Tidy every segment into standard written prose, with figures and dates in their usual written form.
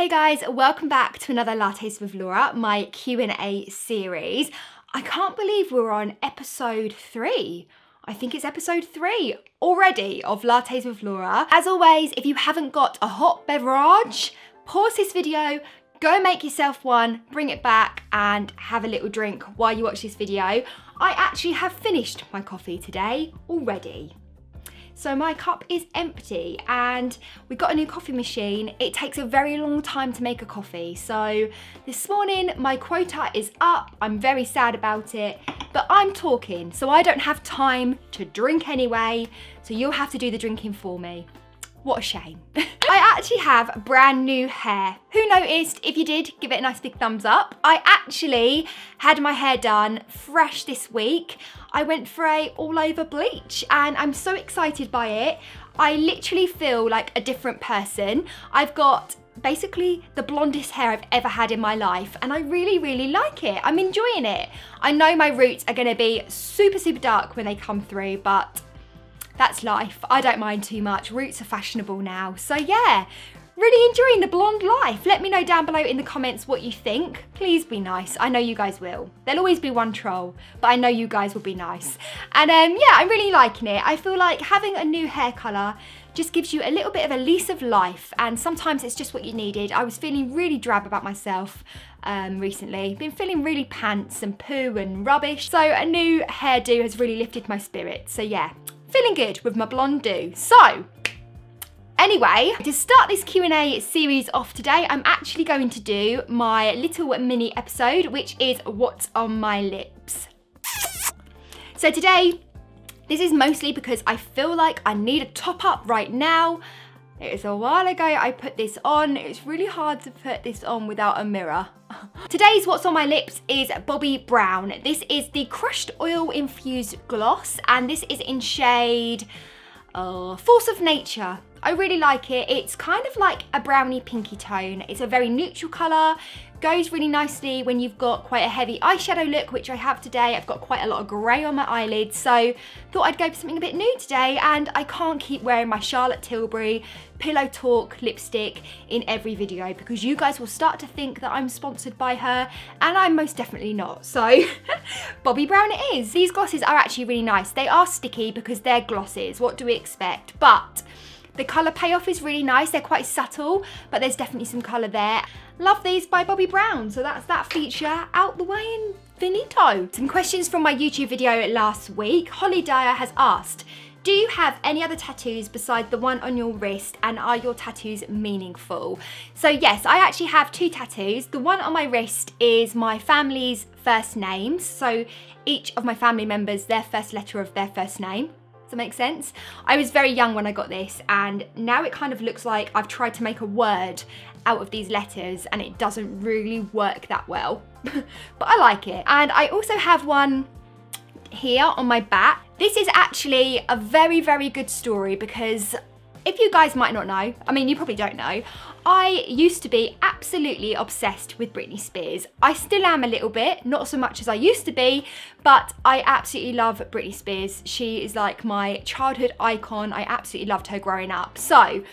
Hey guys, welcome back to another Lattes with Laura, my Q&A series. I can't believe we're on episode 3. I think it's episode 3 already of Lattes with Laura. As always, if you haven't got a hot beverage, pause this video, go make yourself one, bring it back and have a little drink while you watch this video. I actually have finished my coffee today already. So my cup is empty and we got a new coffee machine. It takes a very long time to make a coffee. So this morning my quota is up. I'm very sad about it, but I'm talking, so I don't have time to drink anyway. So you'll have to do the drinking for me. What a shame. I actually have brand new hair. Who noticed? If you did, give it a nice big thumbs up. I actually had my hair done fresh this week. I went for a all over bleach and I'm so excited by it. I literally feel like a different person. I've got basically the blondest hair I've ever had in my life and I really like it. I'm enjoying it. I know my roots are gonna be super dark when they come through, but that's life. I don't mind too much. Roots are fashionable now. So yeah, really enjoying the blonde life. Let me know down below in the comments what you think. Please be nice. I know you guys will. There'll always be one troll, but I know you guys will be nice. And yeah, I'm really liking it. I feel like having a new hair colour just gives you a little bit of a lease of life, and sometimes it's just what you needed. I was feeling really drab about myself recently. Been feeling really pants and poo and rubbish. So a new hairdo has really lifted my spirits. So yeah, feeling good with my blonde do. So anyway, to start this Q&A series off today, I'm actually going to do my little mini episode, which is what's on my lips. So today, this is mostly because I feel like I need a top up right now. It was a while ago I put this on. It's really hard to put this on without a mirror. Today's what's on my lips is Bobbi Brown. This is the crushed oil infused gloss and this is in shade Force of Nature. I really like it. It's kind of like a browny pinky tone. It's a very neutral colour. Goes really nicely when you've got quite a heavy eyeshadow look, which I have today. I've got quite a lot of grey on my eyelids, so thought I'd go for something a bit new today, and I can't keep wearing my Charlotte Tilbury Pillow Talk lipstick in every video because you guys will start to think that I'm sponsored by her, and I'm most definitely not. So Bobbi Brown it is. These glosses are actually really nice. They are sticky because they're glosses. What do we expect? But the colour payoff is really nice. They're quite subtle, but there's definitely some colour there. Love these by Bobbi Brown. So that's that feature out the way and finito. Some questions from my YouTube video last week. Holly Dyer has asked, do you have any other tattoos besides the one on your wrist, and are your tattoos meaningful? So yes, I actually have 2 tattoos. The one on my wrist is my family's first names. So each of my family members, their first letter of their first name. Does that make sense? I was very young when I got this and now it kind of looks like I've tried to make a word out of these letters and it doesn't really work that well. But I like it. And I also have one here on my back. This is actually a very good story because if you guys might not know, I mean you probably don't know, I used to be absolutely obsessed with Britney Spears. I still am a little bit, not so much as I used to be, but I absolutely love Britney Spears. She is like my childhood icon. I absolutely loved her growing up. So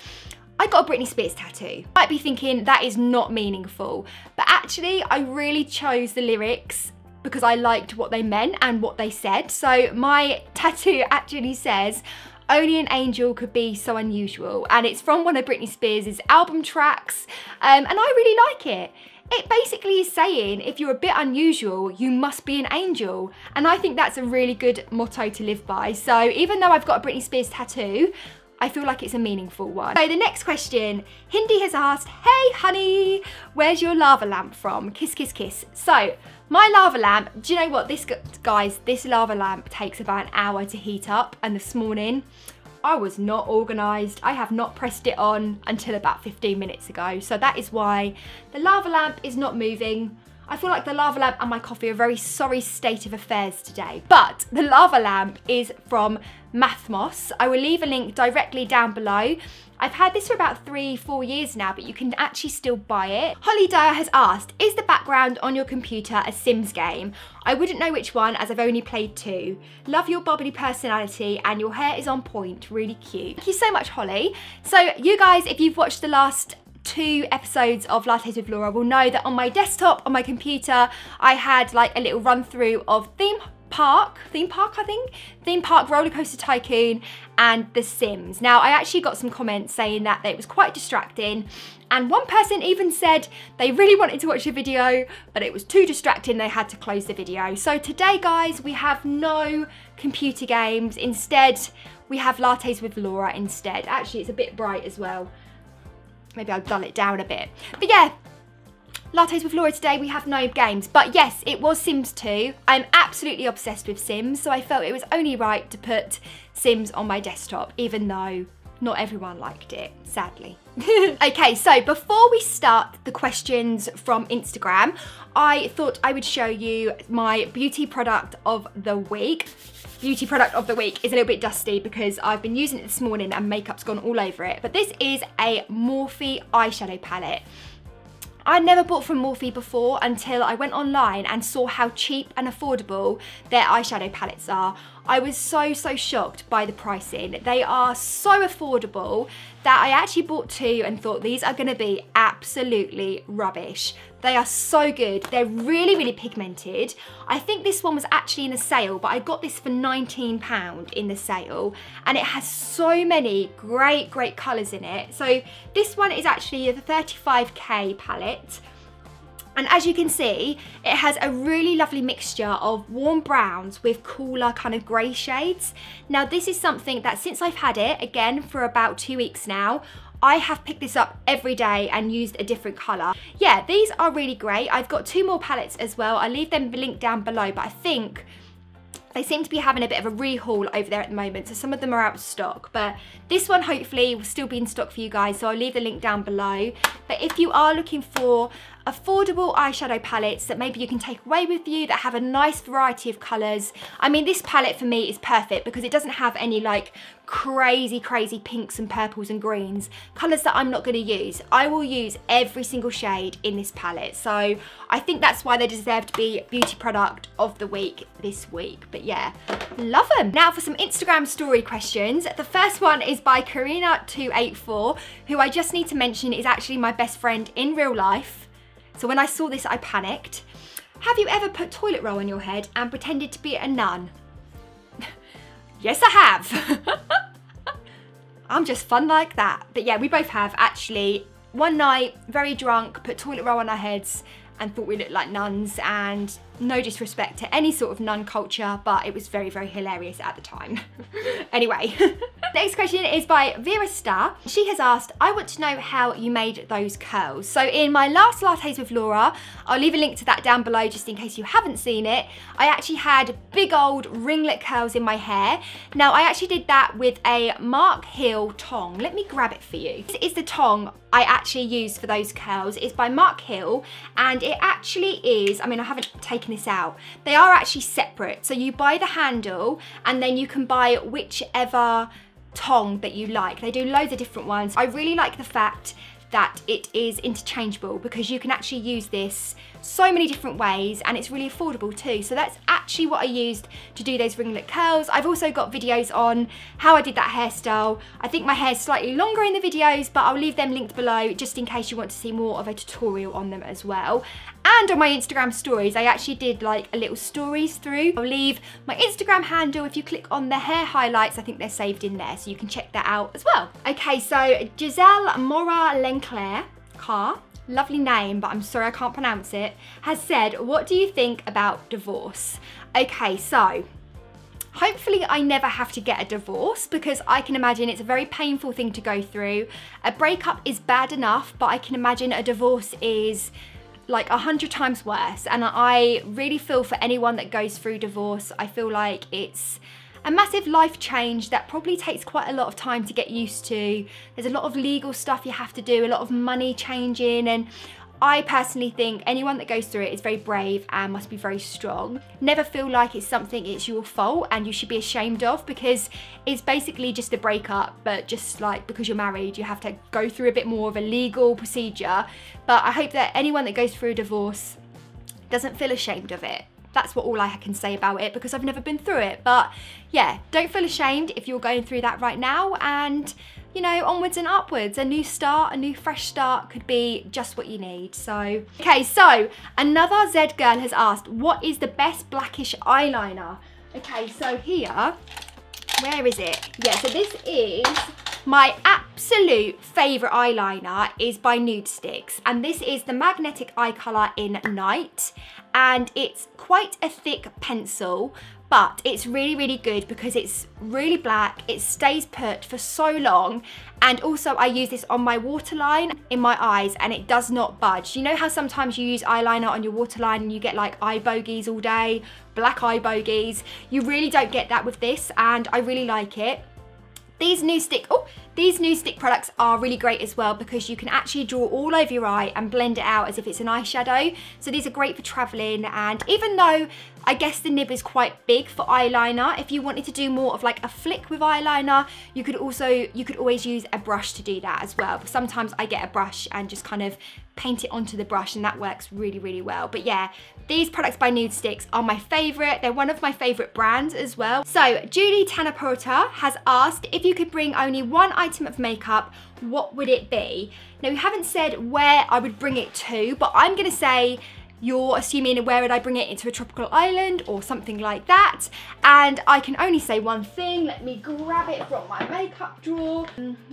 I got a Britney Spears tattoo. You might be thinking that is not meaningful, but actually I really chose the lyrics because I liked what they meant and what they said. So my tattoo actually says, "Only an angel could be so unusual," and it's from one of Britney Spears' album tracks, and I really like it. It basically is saying if you're a bit unusual, you must be an angel, and I think that's a really good motto to live by. So even though I've got a Britney Spears tattoo, I feel like it's a meaningful one. So the next question, Hindi has asked, hey honey, where's your lava lamp from? Kiss, kiss, kiss. So my lava lamp, do you know what, this lava lamp takes about an hour to heat up, and this morning I was not organised. I have not pressed it on until about 15 minutes ago. So that is why the lava lamp is not moving. I feel like the lava lamp and my coffee are a very sorry state of affairs today. But the lava lamp is from Mathmos. I will leave a link directly down below. I've had this for about 3-4 years now, but you can actually still buy it. Holly Dyer has asked, is the background on your computer a Sims game? I wouldn't know which one as I've only played 2. Love your bubbly personality and your hair is on point, really cute. Thank you so much, Holly. So you guys, if you've watched the last 2 episodes of Lattes with Laura will know that on my desktop, on my computer, I had like a little run through of Theme Park Roller Coaster Tycoon and The Sims. Now, I actually got some comments saying that it was quite distracting, and one person even said they really wanted to watch the video, but it was too distracting, they had to close the video. So today, guys, we have no computer games. Instead, we have Lattes with Laura instead. Actually, it's a bit bright as well. Maybe I'll dull it down a bit. But yeah, Lattes with Laura today, we have no games. But yes, it was Sims 2. I'm absolutely obsessed with Sims, so I felt it was only right to put Sims on my desktop, even though not everyone liked it, sadly. Okay, so before we start the questions from Instagram, I thought I would show you my beauty product of the week. Beauty product of the week is a little bit dusty because I've been using it this morning and makeup's gone all over it. But this is a Morphe eyeshadow palette. I'd never bought from Morphe before until I went online and saw how cheap and affordable their eyeshadow palettes are. I was so shocked by the pricing. They are so affordable that I actually bought 2 and thought these are gonna be absolutely rubbish. They are so good. They're really pigmented. I think this one was actually in a sale, but I got this for £19 in the sale, and it has so many great colours in it. So this one is actually a 35k palette. And as you can see, it has a really lovely mixture of warm browns with cooler kind of grey shades. Now, this is something that since I've had it, again, for about 2 weeks now, I have picked this up every day and used a different colour. Yeah, these are really great. I've got 2 more palettes as well. I'll leave them linked down below, but I think they seem to be having a bit of a rehaul over there at the moment, so some of them are out of stock, but this one hopefully will still be in stock for you guys, so I'll leave the link down below. But if you are looking for affordable eyeshadow palettes that maybe you can take away with you, that have a nice variety of colours, I mean, this palette for me is perfect because it doesn't have any like crazy pinks and purples and greens, colours that I'm not going to use. I will use every single shade in this palette, so I think that's why they deserve to be beauty product of the week this week. But yeah, love them. Now for some Instagram story questions. The first one is by Karina284, who I just need to mention is actually my best friend in real life. So when I saw this, I panicked. Have you ever put toilet roll on your head and pretended to be a nun? Yes, I have. I'm just fun like that. But yeah, we both have actually. One night, very drunk, put toilet roll on our heads and thought we looked like nuns, and no disrespect to any sort of nun culture, but it was very hilarious at the time. Anyway, next question is by Vera Star. She has asked, I want to know how you made those curls. So in my last Lattes with Laura, I'll leave a link to that down below just in case you haven't seen it, I actually had big old ringlet curls in my hair. Now I actually did that with a Mark Hill tong. Let me grab it for you. This is the tong I actually used for those curls. It's by Mark Hill, and it actually is, I mean, I haven't taken this out. They are actually separate. So you buy the handle and then you can buy whichever tong that you like. They do loads of different ones. I really like the fact that it is interchangeable because you can actually use this so many different ways, and it's really affordable too. So that's actually what I used to do those ringlet curls. I've also got videos on how I did that hairstyle. I think my hair's slightly longer in the videos, but I'll leave them linked below just in case you want to see more of a tutorial on them as well. And on my Instagram stories, I actually did like a little stories through. I'll leave my Instagram handle. If you click on the hair highlights, I think they're saved in there, so you can check that out as well. Okay, so Giselle Mora Lenclair, lovely name, but I'm sorry I can't pronounce it, has said, what do you think about divorce? Okay, so hopefully I never have to get a divorce because I can imagine it's a very painful thing to go through. A breakup is bad enough, but I can imagine a divorce is like 100 times worse. And I really feel for anyone that goes through divorce. I feel like it's a massive life change that probably takes quite a lot of time to get used to. There's a lot of legal stuff you have to do, a lot of money changing, and I personally think anyone that goes through it is very brave and must be very strong. Never feel like it's something it's your fault and you should be ashamed of, because it's basically just a breakup, but just like because you're married, you have to go through a bit more of a legal procedure. But I hope that anyone that goes through a divorce doesn't feel ashamed of it. That's what all I can say about it, because I've never been through it. But yeah, don't feel ashamed if you're going through that right now, and you know, onwards and upwards. A new start, a new fresh start could be just what you need. So, okay, so another Z girl has asked, what is the best blackish eyeliner? Okay, so here, where is it? Yeah, so this is my absolute favourite eyeliner is by Nude Sticks, and this is the Magnetic Eye Colour in Night, and it's quite a thick pencil, but it's really, really good because it's really black, it stays put for so long, and also I use this on my waterline in my eyes and it does not budge. You know how sometimes you use eyeliner on your waterline and you get like eye bogeys all day, black eye bogeys? You really don't get that with this, and I really like it. These Nude Stick products are really great as well because you can actually draw all over your eye and blend it out as if it's an eyeshadow. So these are great for traveling, and even though I guess the nib is quite big for eyeliner, if you wanted to do more of like a flick with eyeliner, you could always use a brush to do that as well. But sometimes I get a brush and just kind of paint it onto the brush, and that works really, really well. But yeah, these products by Nude Sticks are my favourite. They're one of my favourite brands as well. So Julie Tanaporta has asked, if you could bring only one item of makeup, what would it be? Now, we haven't said where I would bring it to, but I'm gonna say you're assuming where would I bring it, into a tropical island or something like that. And I can only say one thing. Let me grab it from my makeup drawer.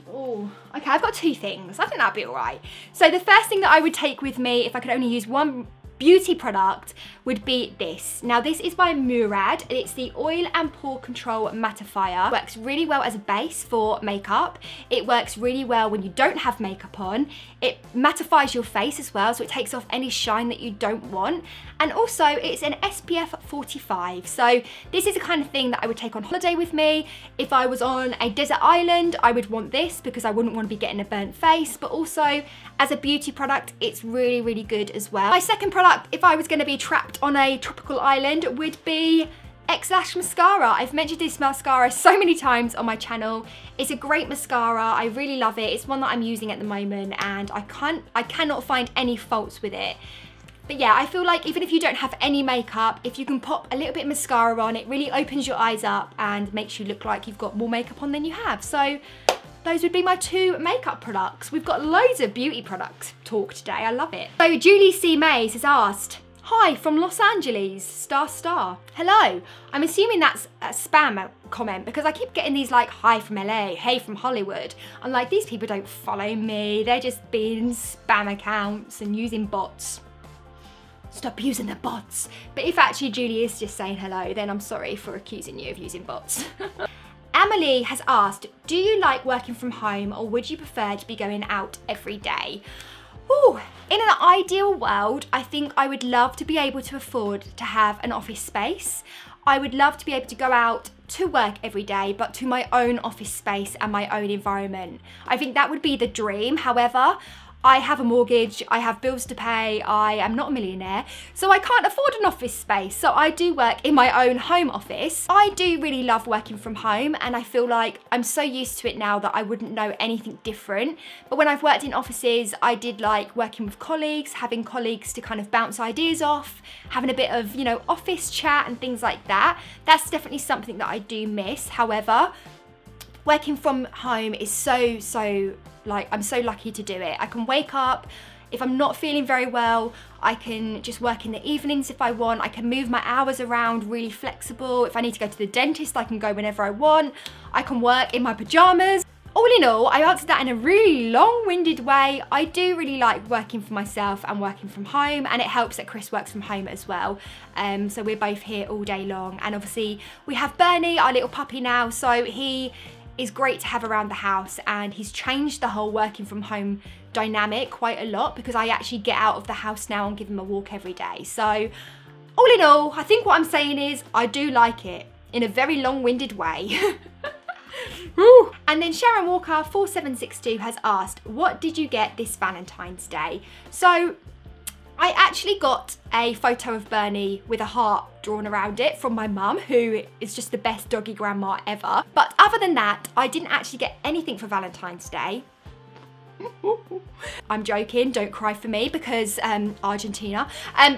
Oh, okay, I've got two things. I think that'd be all right. So the first thing that I would take with me if I could only use one beauty product would be this. Now this is by Murad. It's the Oil and Pore Control Mattifier. It works really well as a base for makeup. It works really well when you don't have makeup on. It mattifies your face as well, so it takes off any shine that you don't want. And also it's an SPF 45. So this is the kind of thing that I would take on holiday with me. If I was on a desert island, I would want this because I wouldn't want to be getting a burnt face, but also as a beauty product, it's really, really good as well. My second product, if I was going to be trapped on a tropical island, would be xxxx mascara. I've mentioned this mascara so many times on my channel. It's a great mascara. I really love it. It's one that I'm using at the moment, and I cannot find any faults with it. But yeah, I feel like even if you don't have any makeup, if you can pop a little bit of mascara on, it really opens your eyes up and makes you look like you've got more makeup on than you have. So those would be my two makeup products. We've got loads of beauty products talk today. I love it. So Julie C. Mays has asked, hi from Los Angeles, star. Hello. I'm assuming that's a spam comment because I keep getting these like, hi from LA, hey from Hollywood. I'm like, these people don't follow me. They're just being spam accounts and using bots. Stop using the bots. But if actually Julie is just saying hello, then I'm sorry for accusing you of using bots. Emily has asked, do you like working from home or would you prefer to be going out every day? Ooh, in an ideal world, I think I would love to be able to afford to have an office space. I would love to be able to go out to work every day, but to my own office space and my own environment. I think that would be the dream. However, I have a mortgage, I have bills to pay, I am not a millionaire, so I can't afford an office space. So I do work in my own home office. I do really love working from home, and I feel like I'm so used to it now that I wouldn't know anything different. But when I've worked in offices, I did like working with colleagues, having colleagues to kind of bounce ideas off, having a bit of, you know, office chat and things like that. That's definitely something that I do miss. However, working from home is like, I'm so lucky to do it. I can wake up, if I'm not feeling very well, I can just work in the evenings if I want. I can move my hours around, really flexible. If I need to go to the dentist, I can go whenever I want. I can work in my pajamas. All in all, I answered that in a really long-winded way. I do really like working for myself and working from home, and it helps that Chris works from home as well. So we're both here all day long. And obviously we have Bernie, our little puppy now, so he is great to have around the house, and he's changed the whole working from home dynamic quite a lot because I actually get out of the house now and give him a walk every day. So all in all, I think what I'm saying is I do like it in a very long-winded way. And then Sharon Walker 4762 has asked, what did you get this Valentine's Day? So I actually got a photo of Bernie with a heart drawn around it from my mum, who is just the best doggy grandma ever. But other than that, I didn't actually get anything for Valentine's Day. I'm joking, don't cry for me, because Argentina,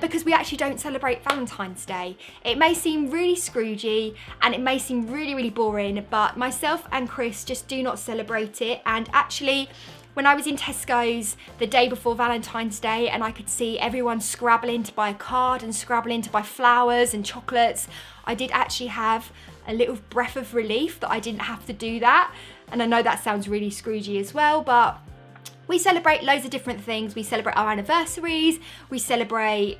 because we actually don't celebrate Valentine's Day. It may seem really Scroogey and it may seem really, really boring, but myself and Chris just do not celebrate it. And actually, when I was in Tesco's the day before Valentine's Day and I could see everyone scrabbling to buy a card and scrabbling to buy flowers and chocolates, I did actually have a little breath of relief that I didn't have to do that. And I know that sounds really Scroogey as well, but we celebrate loads of different things. We celebrate our anniversaries, we celebrate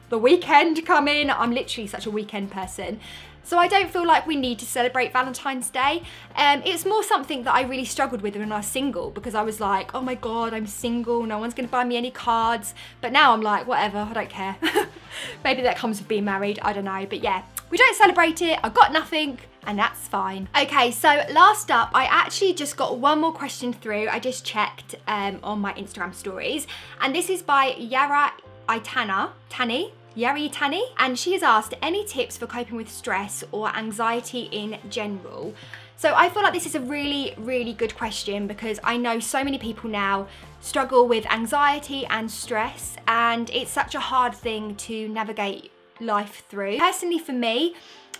the weekend coming. I'm literally such a weekend person. So I don't feel like we need to celebrate Valentine's Day. It's more something that I really struggled with when I was single, because I was like, oh my God, I'm single, no one's gonna buy me any cards. But now I'm like, whatever, I don't care. Maybe that comes with being married, I don't know. But yeah, we don't celebrate it, I've got nothing, and that's fine. Okay, so last up, I actually just got one more question through. I just checked on my Instagram stories, and this is by Yara Tani, and she has asked any tips for coping with stress or anxiety in general. So I feel like this is a really, really good question, because I know so many people now struggle with anxiety and stress, and it's such a hard thing to navigate life through. Personally for me,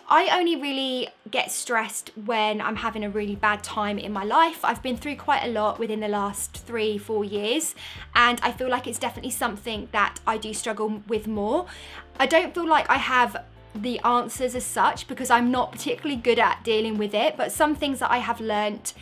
I only really get stressed when I'm having a really bad time in my life. I've been through quite a lot within the last 3-4 years, and I feel like it's definitely something that I do struggle with more. I don't feel like I have the answers as such, because I'm not particularly good at dealing with it, but some things that I have learnt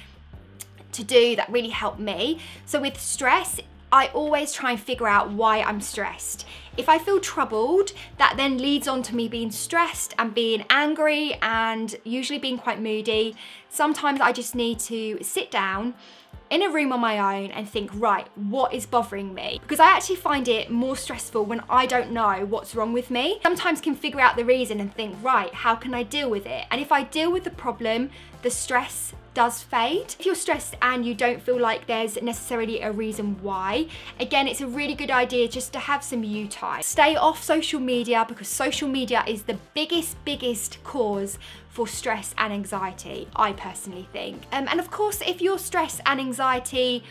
to do that really help me. So with stress, I always try and figure out why I'm stressed. If I feel troubled, that then leads on to me being stressed and being angry and usually being quite moody. Sometimes I just need to sit down in a room on my own and think, right, what is bothering me? Because I actually find it more stressful when I don't know what's wrong with me. Sometimes can figure out the reason and think, right, how can I deal with it? And if I deal with the problem, the stress does fade. If you're stressed and you don't feel like there's necessarily a reason why, again, it's a really good idea just to have some you time. Stay off social media, because social media is the biggest cause for stress and anxiety, I personally think. And of course, if your stress and anxiety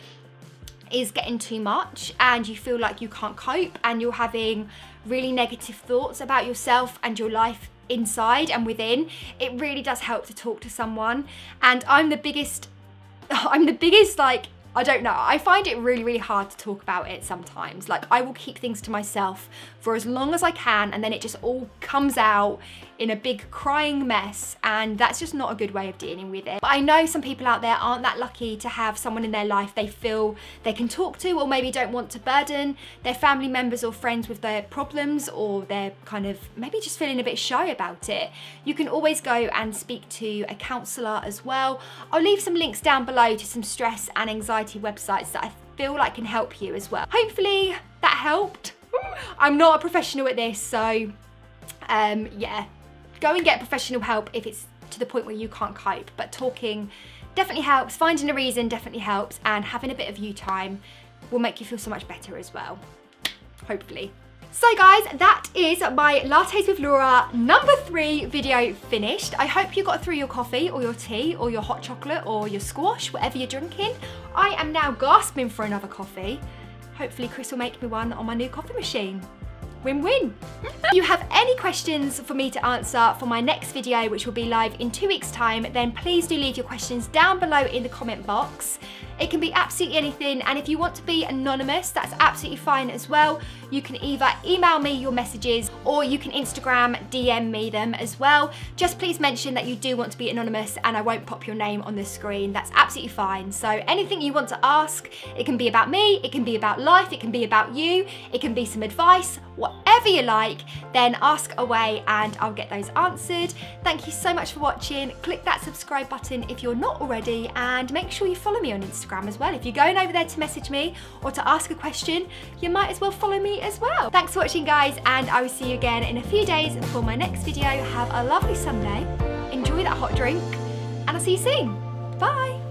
is getting too much and you feel like you can't cope and you're having really negative thoughts about yourself and your life inside and within, it really does help to talk to someone. And I'm the biggest like, I don't know, I find it really hard to talk about it sometimes. Like, I will keep things to myself for as long as I can, and then it just all comes out in a big crying mess, and that's just not a good way of dealing with it. But I know some people out there aren't that lucky to have someone in their life they feel they can talk to, or maybe don't want to burden their family members or friends with their problems, or they're kind of maybe just feeling a bit shy about it. You can always go and speak to a counsellor as well. I'll leave some links down below to some stress and anxiety websites that I feel like can help you as well. Hopefully that helped. I'm not a professional at this, so yeah, go and get professional help if it's to the point where you can't cope. But talking definitely helps, finding a reason definitely helps, and having a bit of you time will make you feel so much better as well, hopefully. So guys, that is my Lattes with Laura number 3 video finished. I hope you got through your coffee or your tea or your hot chocolate or your squash, whatever you're drinking. I am now gasping for another coffee. Hopefully Chris will make me one on my new coffee machine. Win-win. If you have any questions for me to answer for my next video, which will be live in 2 weeks' time, then please do leave your questions down below in the comment box. It can be absolutely anything, and if you want to be anonymous, that's absolutely fine as well. You can either email me your messages or you can Instagram DM me them as well. Just please mention that you do want to be anonymous and I won't pop your name on the screen. That's absolutely fine. So anything you want to ask, it can be about me, it can be about life, it can be about you, it can be some advice, whatever you like, then ask away and I'll get those answered. Thank you so much for watching. Click that subscribe button if you're not already, and make sure you follow me on Instagram as well. If you're going over there to message me or to ask a question, you might as well follow me as well. Thanks for watching guys, and I will see you again in a few days for my next video. Have a lovely Sunday, enjoy that hot drink, and I'll see you soon. Bye.